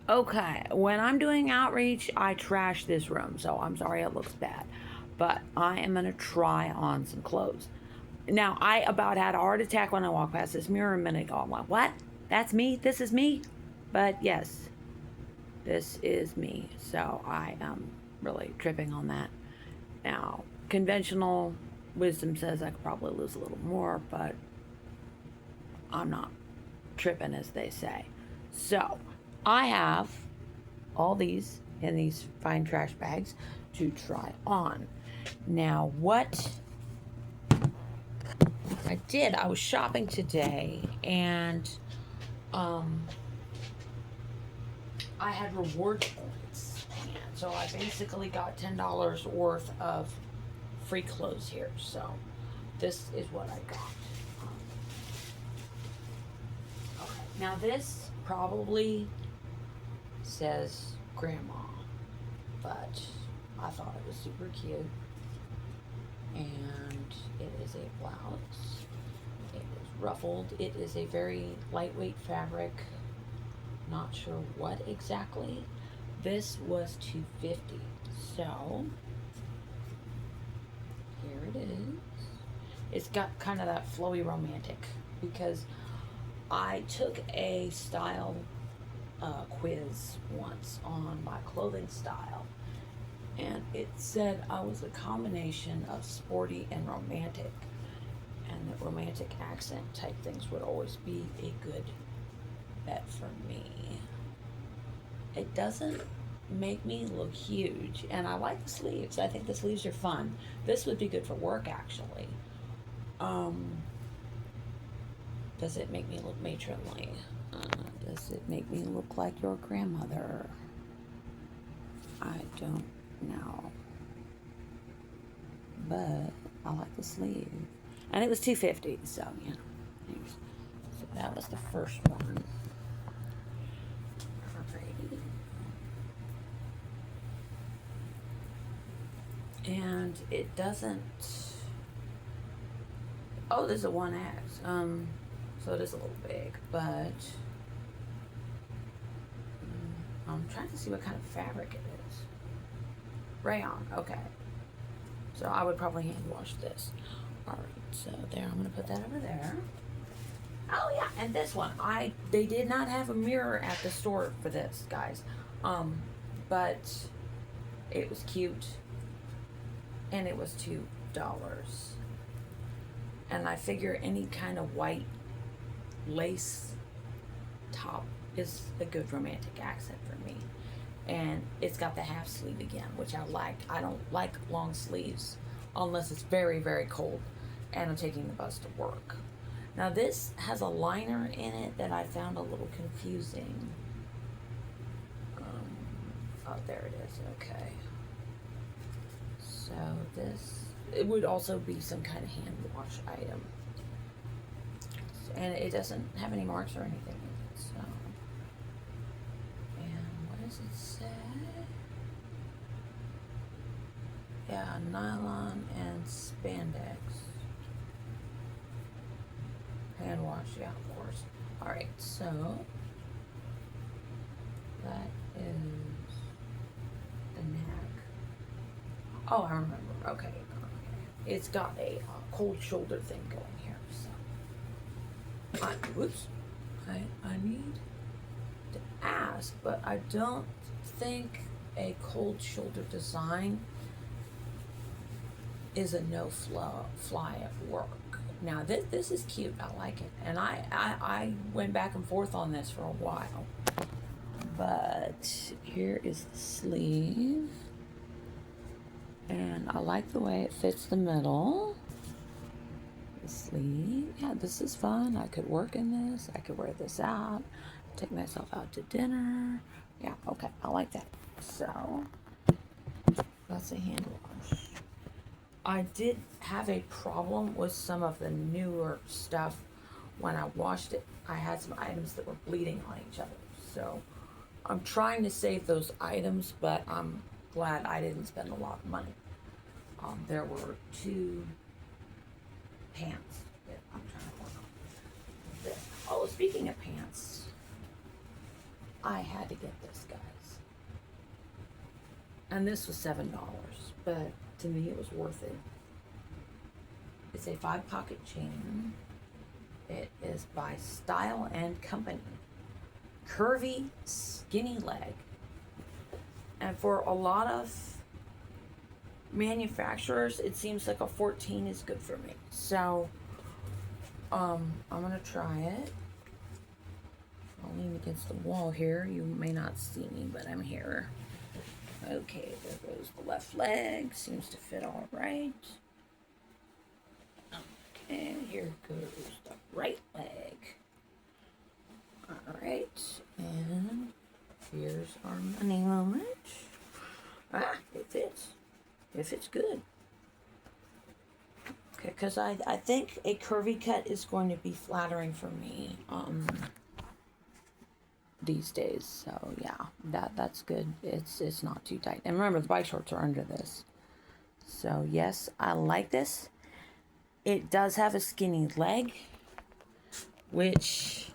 Okay, when I'm doing outreach, I trash this room, so I'm sorry it looks bad. But I am gonna try on some clothes. Now, I about had a heart attack when I walked past this mirror a minute ago. I'm like, what? That's me? This is me? But yes, this is me. So I am really tripping on that. Now, conventional wisdom says I could probably lose a little more, but I'm not tripping, as they say. So I have all these in these fine trash bags to try on. Now, what I did, I was shopping today and um, I had reward points. And so I basically got $10 worth of free clothes here. So this is what I got. Um, okay. Now, this probably says grandma, but I thought it was super cute. And it is a blouse. It is ruffled. It is a very lightweight fabric. Not sure what exactly. This was $2.50. So here it is. It's got kind of that flowy romantic because I took a style quiz once on my clothing style, and it said I was a combination of sporty and romantic, and that romantic accent type things would always be a good bet for me. It doesn't make me look huge, and I like the sleeves. I think the sleeves are fun. This would be good for work, actually. Um, does it make me look matronly? Does it make me look like your grandmother? I don't know. But I like the sleeve. And it was $2.50, so you know. Anyways, so that was the first one. Alrighty. And it doesn't. Oh, there's a 1X. So it is a little big, but I'm trying to see what kind of fabric it is. Rayon. Okay. So I would probably hand wash this. All right. So there, I'm gonna put that over there. Oh yeah, and this one, they did not have a mirror at the store for this, guys. But it was cute, and it was $2. And I figure any kind of white lace top is a good romantic accent for me. And it's got the half sleeve again, which I like. I don't like long sleeves unless it's very, very cold and I'm taking the bus to work. Now, this has a liner in it that I found a little confusing. Oh, there it is. Okay. So it would also be some kind of hand wash item. And it doesn't have any marks or anything in it, so. And what does it say? Yeah, nylon and spandex. Hand wash, yeah, of course. Alright, so that is the neck. Oh, I remember. Okay. It's got a cold shoulder thing going here, so. Whoops. I need to ask, but I don't think a cold shoulder design is a no fly at work. Now this is cute. I like it, and I went back and forth on this for a while. But here is the sleeve, and I like the way it fits the middle. The sleeve, yeah, this is fun. I could work in this. I could wear this out, take myself out to dinner. Yeah, okay, I like that. So that's a hand wash. I did have a problem with some of the newer stuff. When I washed it, I had some items that were bleeding on each other. So I'm trying to save those items, but I'm glad I didn't spend a lot of money. There were two pants that I'm trying to work on. Oh, speaking of pants, I had to get this, guys. And this was $7, but to me it was worth it. It's a 5-pocket chain. It is by Style and Company. Curvy, skinny leg. And for a lot of manufacturers, it seems like a 14 is good for me. So, I'm gonna try it. I'll lean against the wall here. You may not see me, but I'm here. Okay, there goes the left leg. Seems to fit all right. Okay, here goes the right leg. All right, and here's our money moment. Ah, it fits. It fits good. Okay, because I think a curvy cut is going to be flattering for me these days. So yeah, that's good. It's not too tight. And remember, the bike shorts are under this. So yes, I like this. It does have a skinny leg, which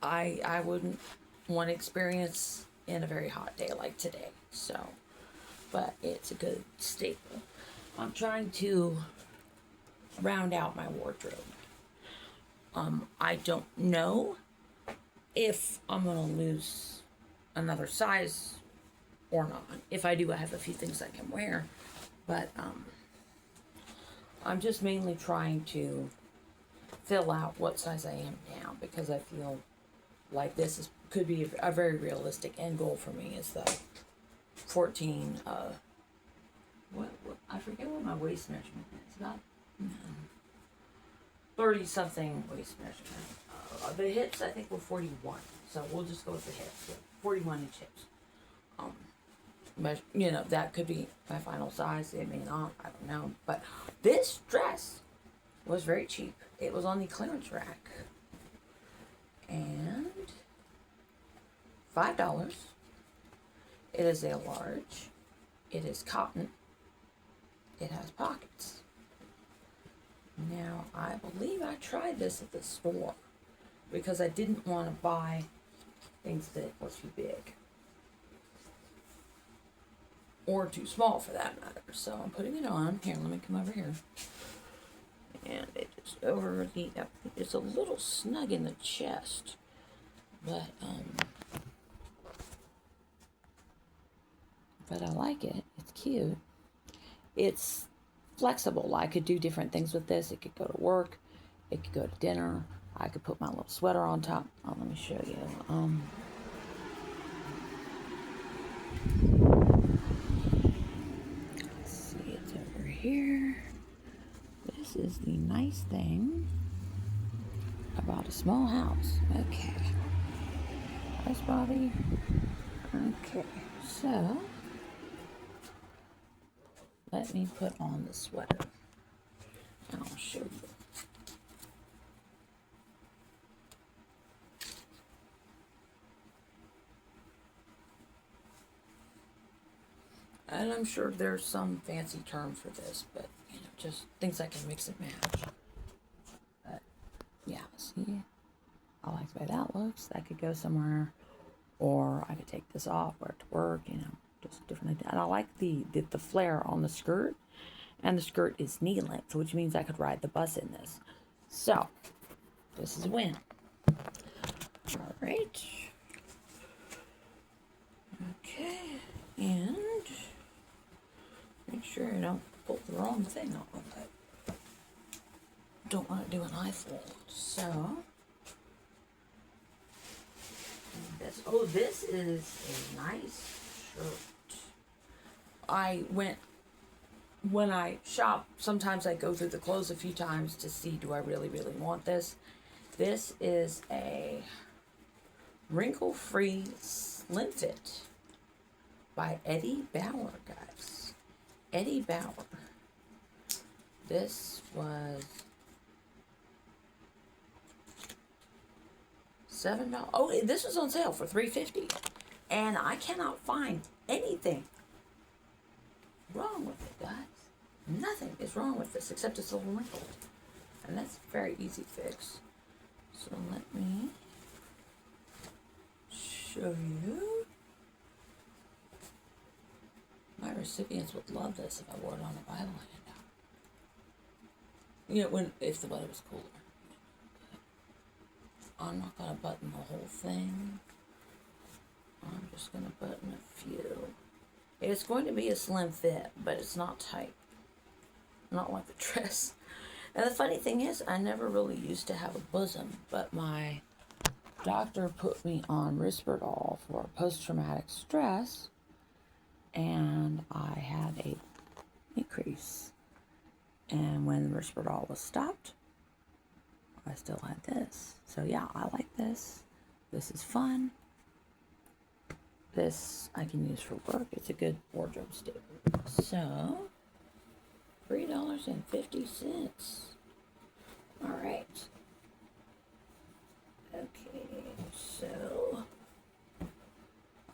I wouldn't want to experience in a very hot day like today. So, but it's a good staple. I'm trying to round out my wardrobe. I don't know if I'm gonna lose another size or not. If I do, I have a few things I can wear, but I'm just mainly trying to fill out what size I am now, because I feel like this could be a very realistic end goal for me, is the 14 what I forget what my waist measurement is. About 30 something waist measurement. The hips I think were 41, so we'll just go with the hips. 41 inch hips. You know, that could be my final size. It may not. I don't know. But this dress was very cheap. It was on the clearance rack, and $5. It is a large. It is cotton. It has pockets. Now, I believe I tried this at the store because I didn't want to buy things that were too big. Or too small for that matter. So I'm putting it on. Here, let me come over here. And it is over the, it's a little snug in the chest. But I like it. It's cute. It's flexible. I could do different things with this. It could go to work. It could go to dinner. I could put my little sweater on top. Oh, let me show you. Let's see, it's over here. This is the nice thing about a small house. Okay. Nice body. Okay, so let me put on the sweater and I'll show you. And I'm sure there's some fancy term for this, but you know, just things I can mix and match. But yeah, see, I like the way that looks. That could go somewhere, or I could take this off, wear it to work, you know, just different. And I like the flare on the skirt, and the skirt is knee length, which means I could ride the bus in this. So this is a win. All right. Okay, and make sure I don't pull the wrong thing on, but don't want to do an eye fold. So this is a nice shirt. When I shop, sometimes I go through the clothes a few times to see, do I really want this? This is a wrinkle-free slim fit by Eddie Bauer, guys. Eddie Bauer. This was $7. Oh, this was on sale for $3.50, and I cannot find anything wrong with it, guys. Nothing is wrong with this except it's a little wrinkled, and that's a very easy fix. So let me show you. My recipients would love this if I wore it on a Bible handout. You know, if the weather was cooler. I'm not going to button the whole thing. I'm just going to button a few. It's going to be a slim fit, but it's not tight. Not like the dress. And the funny thing is, I never really used to have a bosom, but my doctor put me on Risperdal for post-traumatic stress, and I had a decrease. And when the Risperdal was stopped, I still had this. So yeah, I like this. This is fun. This I can use for work. It's a good wardrobe staple. So, $3.50. All right. Okay, so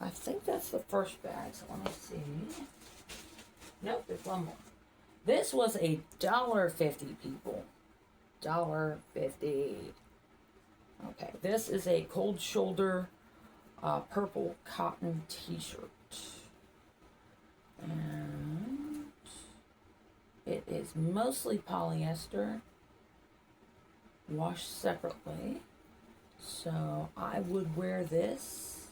I think that's the first bag. So let me see. Nope, there's one more. This was $1.50, people. $1.50. Okay, this is a cold shoulder purple cotton t-shirt. And it is mostly polyester, washed separately. So I would wear this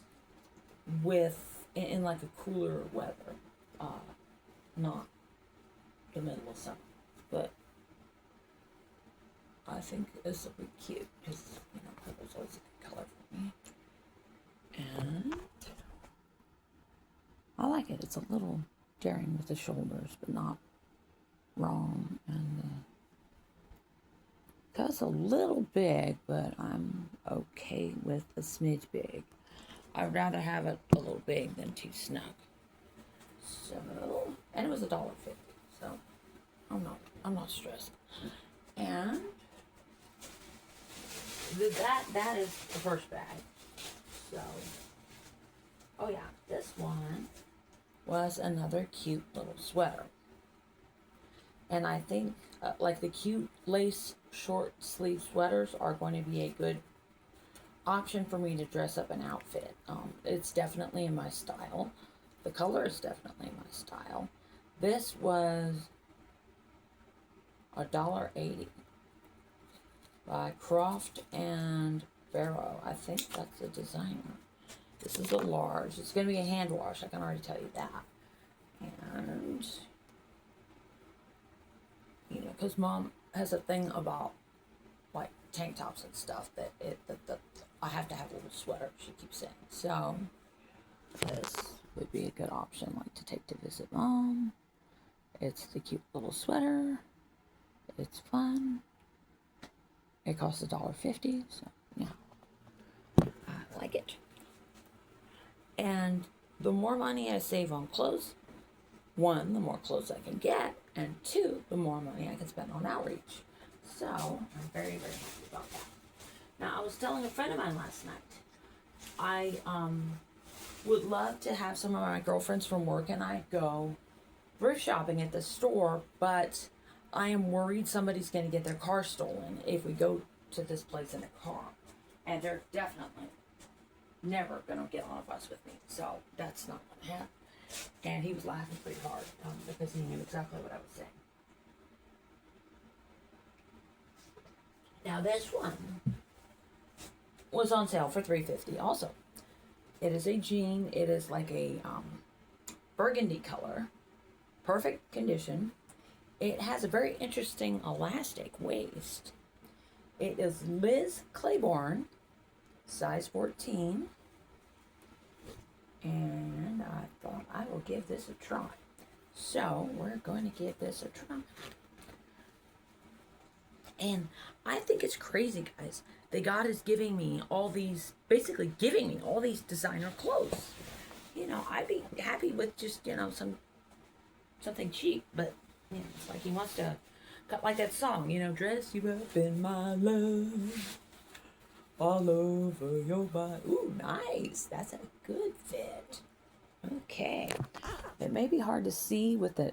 in like a cooler weather, not the middle of summer. But I think this will be cute because, you know, purple's always a good color for me. And I like it. It's a little daring with the shoulders, but not wrong. And that's a little big, but I'm okay with a smidge big. I'd rather have it a little big than too snug. So, and it was $1.50. So I'm not stressed. And that is the first bag. So, oh yeah, this one was another cute little sweater. And I think like the cute lace short sleeve sweaters are going to be a good option for me to dress up an outfit. It's definitely in my style. The color is definitely in my style. This was $1.80 by Croft and Barrow. I think that's a designer. This is a large. It's going to be a hand wash. I can already tell you that. And, you know, because Mom has a thing about, like, tank tops and stuff that I have to have a little sweater, she keeps saying. So, this would be a good option, like, to take to visit Mom. It's the cute little sweater. It's fun. It costs $1.50, so, yeah. I like it. And the more money I save on clothes, one, the more clothes I can get, and two, the more money I can spend on outreach. So, I'm very, very happy about that. Now, I was telling a friend of mine last night, I would love to have some of my girlfriends from work and I go thrift shopping at the store, but I am worried somebody's going to get their car stolen if we go to this place in a car. And they're definitely never going to get on a bus with me. So that's not going to happen. And he was laughing pretty hard because he knew exactly what I was saying. Now this one was on sale for $3.50 also. It is a jean. It is like a burgundy color. Perfect condition. It has a very interesting elastic waist. It is Liz Claiborne, size 14. And I thought I will give this a try. So we're going to give this a try. And I think it's crazy, guys, that God is giving me all these, basically giving me all these designer clothes. You know, I'd be happy with just, you know, something cheap, but you know, it's like he wants to, like that song, you know, dress you up in my love, all over your body. Ooh, nice. That's a good fit. Okay. It may be hard to see with the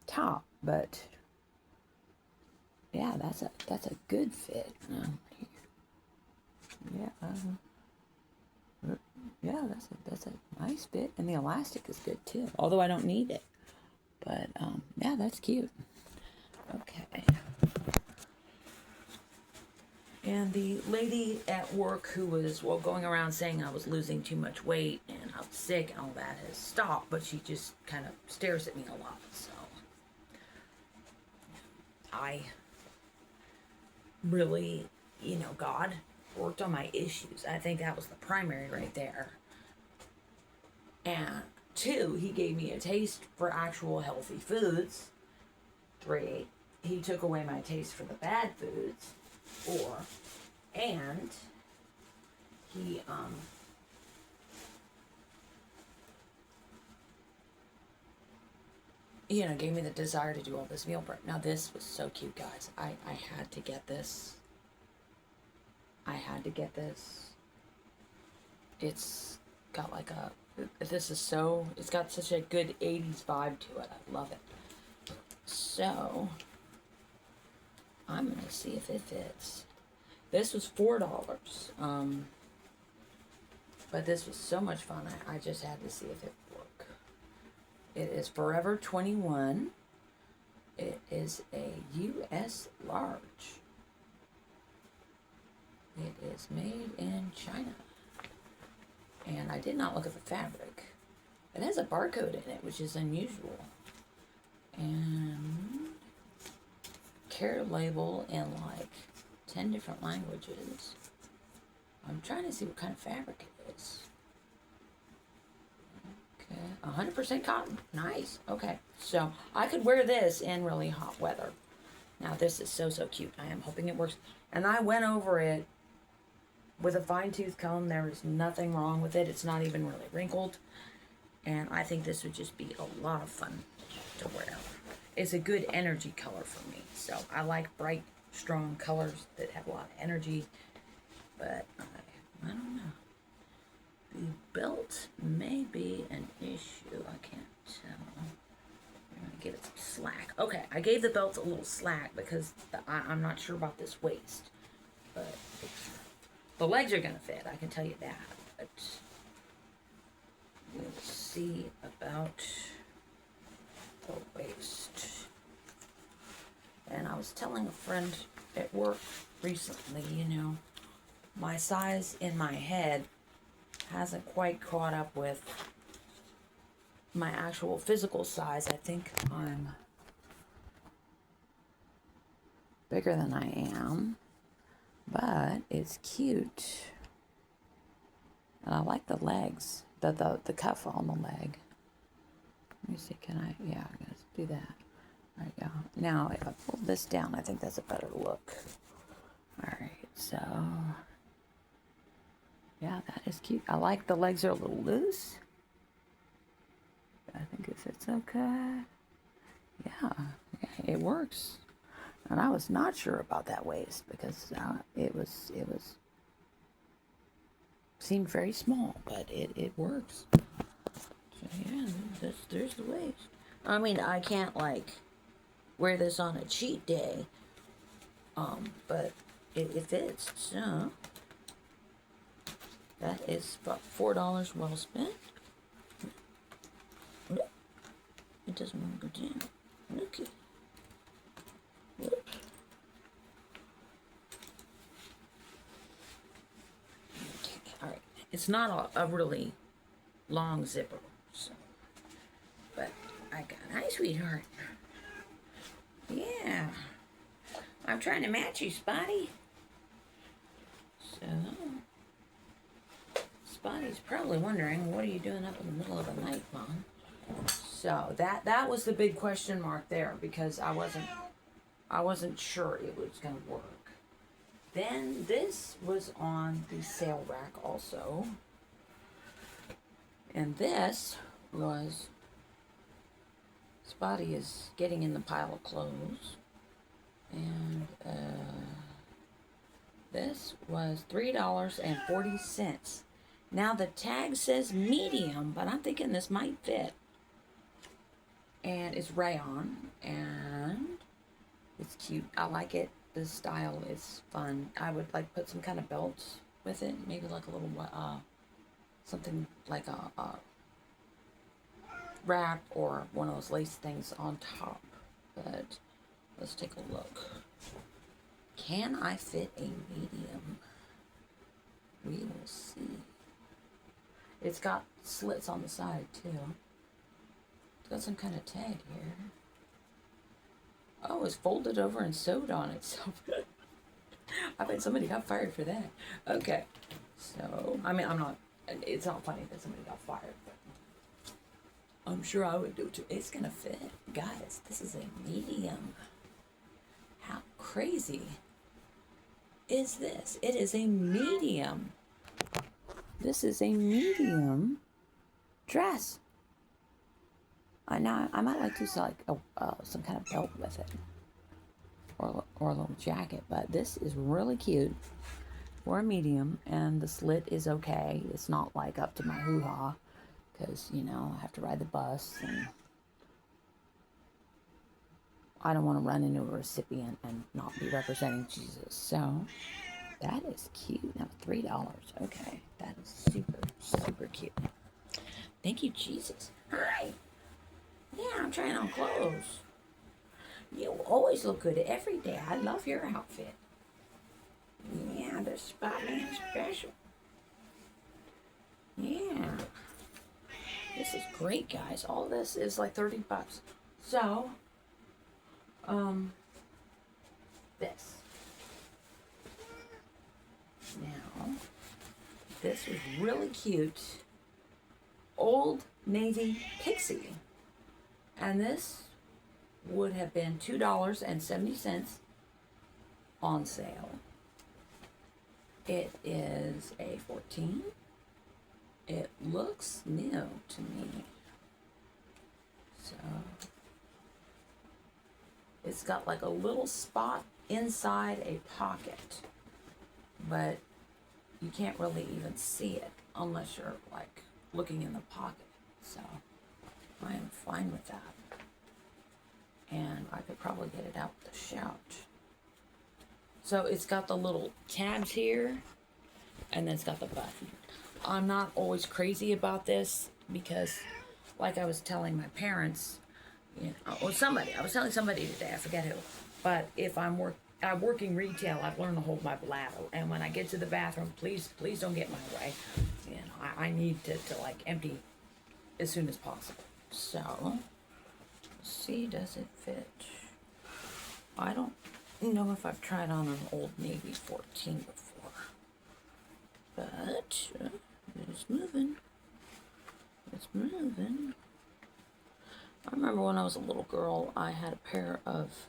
top, but yeah, that's a good fit. Yeah. Yeah, that's a nice fit, and the elastic is good too. Although I don't need it, but yeah, that's cute. Okay. And the lady at work who was, well, going around saying I was losing too much weight and I was sick and all that has stopped, but she just kind of stares at me a lot. So I really, God worked on my issues. I think that was the primary right there. And 2, he gave me a taste for actual healthy foods. 3, he took away my taste for the bad foods. 4, and he gave me the desire to do all this meal prep. Now this was so cute, guys. I had to get this. I had to get this. It's got like a, it's got such a good 80s vibe to it. I love it. So, I'm going to see if it fits. This was $4. But this was so much fun. I just had to see if it would work. It is Forever 21. It is a U.S. large. It is made in China. And I did not look at the fabric. It has a barcode in it, which is unusual. And care label in like 10 different languages. I'm trying to see what kind of fabric it is. Okay, 100% cotton. Nice. Okay, so I could wear this in really hot weather. Now this is so cute. I am hoping it works. And I went over it with a fine-tooth comb. There is nothing wrong with it. It's not even really wrinkled. And I think this would just be a lot of fun to wear. It's a good energy color for me. So I like bright, strong colors that have a lot of energy. But I don't know. The belt may be an issue. I can't tell. I'm going to give it some slack. Okay, I gave the belt a little slack because I'm not sure about this waist. But the legs are going to fit, I can tell you that. But we'll see about the waist. And I was telling a friend at work recently, my size in my head hasn't quite caught up with my actual physical size. I think I'm bigger than I am, but it's cute. And I like the legs, the cuff on the leg. Let me see, yeah, I'm going to do that. There we go. Now, if I pull this down, I think that's a better look. All right, so, yeah, that is cute. I like the legs are a little loose. I think it fits okay. Yeah, it works. And I was not sure about that waist because it seemed very small, but it works. So yeah, there's the waist. I mean, I can't wear this on a cheat day, but it fits. So that is about $4 well spent. It doesn't want to go down. Okay. Whoops. Okay. All right. It's not a really long zipper, so. But I got, hi, sweetheart. Yeah. I'm trying to match you, Spotty. So, Spotty's probably wondering, what are you doing up in the middle of the night, Mom? So that was the big question mark there because I wasn't sure it was gonna work. Then this was on the sale rack also. And this was, Spotty is getting in the pile of clothes. And this was $3.40. Now the tag says medium, but I'm thinking this might fit. And it's rayon, and it's cute. I like it. The style is fun. I would put some kind of belts with it, maybe like a little something like a wrap or one of those lace things on top. But let's take a look. Can I fit a medium? We will see. It's got slits on the side too. It's got some kind of tag here. Oh, it's folded over and sewed on itself. I bet somebody got fired for that. Okay. So, I mean, it's not funny that somebody got fired, but I'm sure I would do too. It's gonna fit. Guys, this is a medium. How crazy is this? It is a medium. This is a medium dress. I know I might like to use like some kind of belt with it, or a little jacket. But this is really cute for a medium, and the slit is okay. It's not like up to my hoo-ha, because you know I have to ride the bus, and I don't want to run into a recipient and not be representing Jesus. So that is cute. Now $3. Okay, that is super, super cute. Thank you, Jesus. Hi. Yeah, I'm trying on clothes. You always look good every day. I love your outfit. Yeah, the spot man special. Yeah. This is great, guys. All this is like 30 bucks. So, this. Now, this was really cute. Old Navy Pixie. And this would have been $2.70 on sale. It is a 14. It looks new to me. So it's got like a little spot inside a pocket, but you can't really even see it unless you're like looking in the pocket. So I am fine with that. And I could probably get it out with a shout. So it's got the little tabs here, and then it's got the button. I'm not always crazy about this because, like I was telling my parents, you know, or somebody, I was telling somebody today, I forget who, but if I'm working retail, I've learned to hold my bladder, and when I get to the bathroom, please don't get in my way. You know, I need to like empty as soon as possible. So, let's see, does it fit? I don't know if I've tried on an Old Navy 14 before, but it's moving. It's moving. I remember when I was a little girl, I had a pair of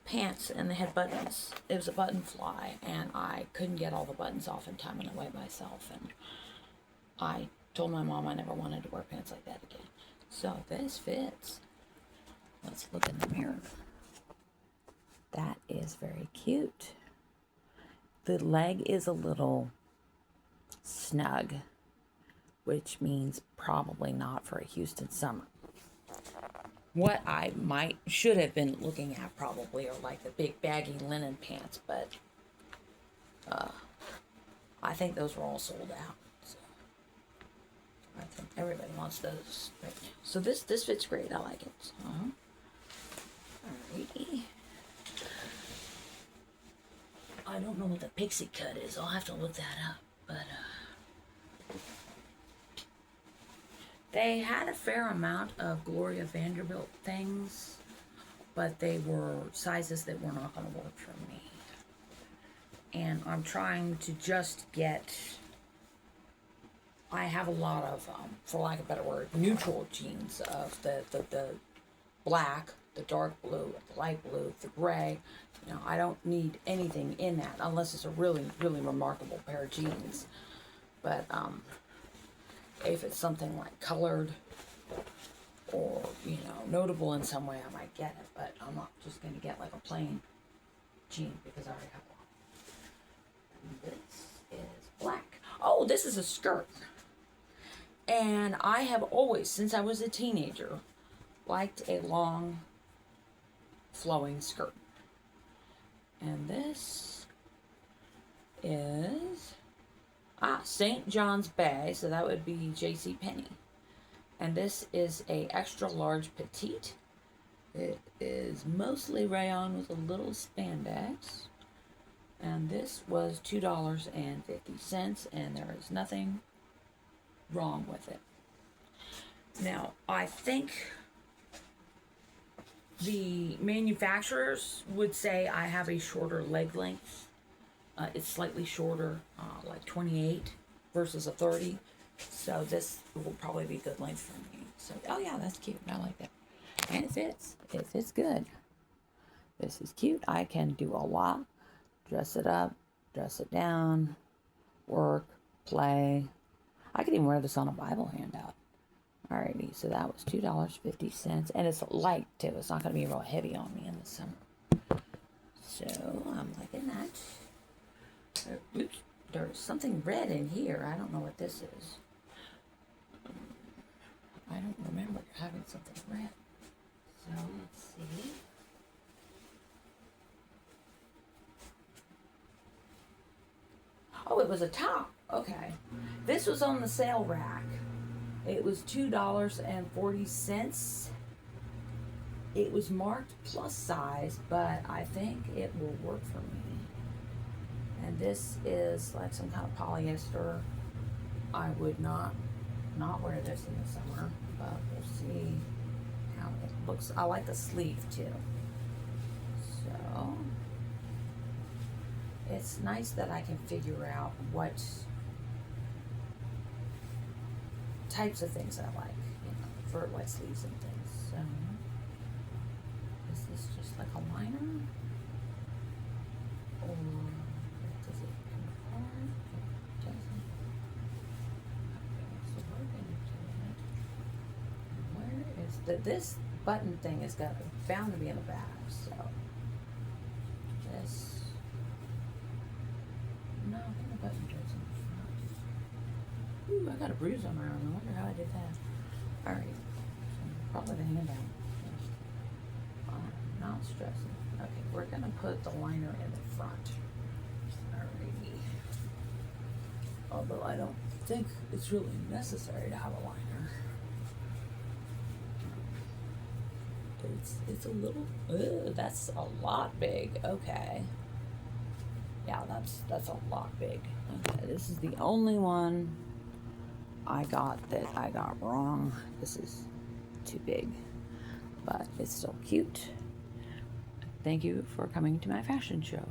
pants and they had buttons. It was a button fly, and I couldn't get all the buttons off in time, and I weighed myself, and I told my mom I never wanted to wear pants like that again. So this fits. Let's look in the mirror. That is very cute. The leg is a little snug, which means probably not for a Houston summer. What I should have been looking at probably are like the big baggy linen pants, but I think those were all sold out. So I think everybody wants those right now. So this fits great. I like it. So, alrighty. I don't know what the pixie cut is. I'll have to look that up. But they had a fair amount of Gloria Vanderbilt things, but they were sizes that were not going to work for me. And I'm trying to just get, I have a lot of, for lack of a better word, neutral jeans of the black, the dark blue, the light blue, the gray. You know, I don't need anything in that unless it's a really, really remarkable pair of jeans. But if it's something like colored or, you know, notable in some way, I might get it. But I'm not just going to get like a plain jean because I already have one. And this is black. Oh, this is a skirt. And I have always, since I was a teenager, liked a long flowing skirt. And this is St. John's Bay, so that would be J.C. Penney. And this is a extra large petite. It is mostly rayon with a little spandex. And this was $2.50, and there is nothing wrong with it. Now, I think the manufacturers would say I have a shorter leg length. It's slightly shorter, like 28 versus a 30. So this will probably be good length for me. So, oh yeah, that's cute. I like that. And it fits. It fits good. This is cute. I can do a lot. Dress it up, dress it down, work, play. I could even wear this on a Bible handout. Alrighty, so that was $2.50. And it's light too. It's not going to be real heavy on me in the summer. So I'm liking that. Oops, there's something red in here. I don't know what this is. I don't remember having something red. So let's see. Oh, it was a top. Okay. This was on the sale rack. It was $2.40. It was marked plus size, but I think it will work for me. And this is like some kind of polyester. I would not wear this in the summer, but we'll see how it looks. I like the sleeve too. So it's nice that I can figure out what types of things I like, for like sleeves and things. So is this just like a liner? Or does it conform? It doesn't. Okay, so we're gonna do it. Where is this button thing is bound to be in the back, so this. No, I think the button goes in the front. Ooh, I got a bruise on my arm. I wonder how I did that. Alright. So probably the handout. Not stressing. Okay, we're going to put the liner in the front. Alrighty. Although I don't think it's really necessary to have a liner. It's a little... that's a lot big. Okay. Yeah, that's a lot big. Okay, this is the only one I got that I got wrong. This is too big, but it's still cute. Thank you for coming to my fashion show.